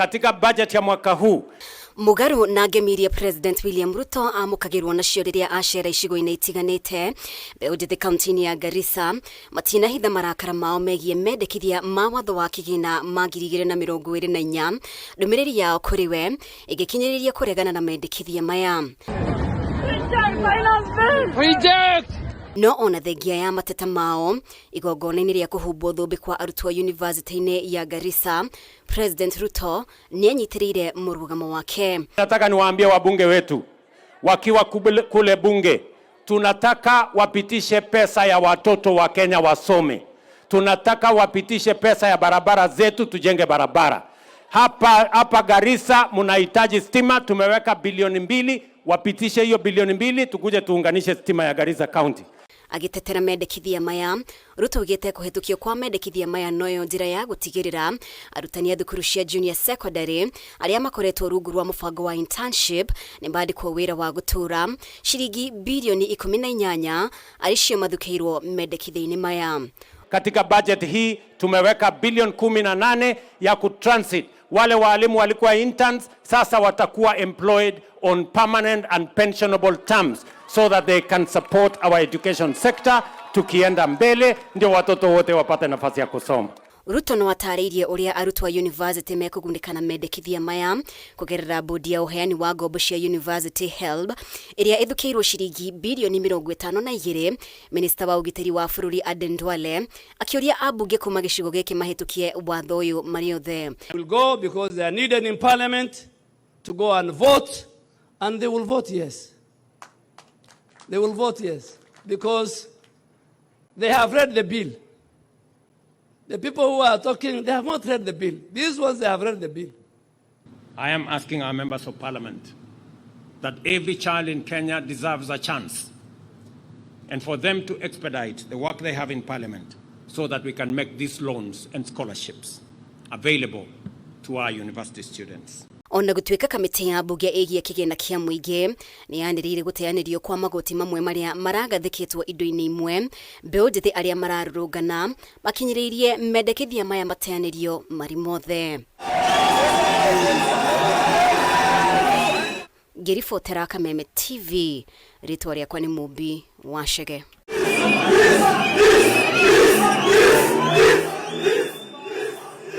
katika budget ya mwaka huu. Mugaru na ngemiria President William Ruto amukagirwo nacio riria acera icigo-inĩ itiganĩte mbeu njithi kaunti-inĩ ya Garissa matina hitha marakara mao megie mendekithia ma watho wa Kigina ma 2024 ndumiriri yao kuri we igikinyiriria kuregana na mendekithia maya. No ona thengia ya mateta mao igongona-inĩ rĩa kũhumbwo thũmbĩ kwa arutwo yunivasĩtĩ-inĩ ya Garissa, President Ruto nianyitĩrĩire mũrugamo wake. Nataka niwaambie wabunge wetu wakiwa kule bunge, tunataka wapitishe pesa ya watoto wa Kenya wasome. Tunataka wapitishe pesa ya barabara zetu, tujenge barabara. Hapa Garissa mnahitaji stima, tumeweka bilioni 2, wapitishe hiyo bilioni 2 tukuje tuunganishe stima ya Garissa County. Agitetera mendekithia maya, Ruto ugite kuhetukio kwa mendekithia maya noyo njira ya gutigirira arutani a thukuru cia junior secondary aria makoretwo rungu rwa mubango wa internship ni bandikwo wira wa gutura shiringi bilioni 18 aricio mathukeirwo mendekithia-ini maya. Katika budget hii tumeweka bilioni 18 ya kutransit. Wale walimu walikuwa interns sasa watakuwa employed on permanent and pensionable terms so that they can support our education sector. Tukienda mbele ndio watoto wote wapate nafasi ya kusoma. Ruto no atariirie uria arutwo university mekugunika na mendekithia maya kugerera bodi ya uheani wa ngombo cia university HELB iria ithukeirwo shiringi bilioni 52. Minister wa ugiteri wa bururi Aden Duale akioria abunge kuma gicigo giki mahitukie watho uyu mari othe. Will go because they are needed in parliament to go and vote, and they will vote yes. They will vote yes because they have read the bill. The people who are talking, they have not read the bill. These ones, they have read the bill. I am asking our members of parliament that every child in Kenya deserves a chance, and for them to expedite the work they have in parliament so that we can make these loans and scholarships available to our university students. Ona gutuika kamiti ya bunge igie kigina kia muingi ni yaniriire guteanirio kwa magoti mamwe maria maragathikitwo indo-ini imwe mbeu njithi aria mararurungana bakinyiririe mendekithia maya mateanirio mari mothe. Gutetera Kameme TV, ritwa riakwa ni Mubi Washege.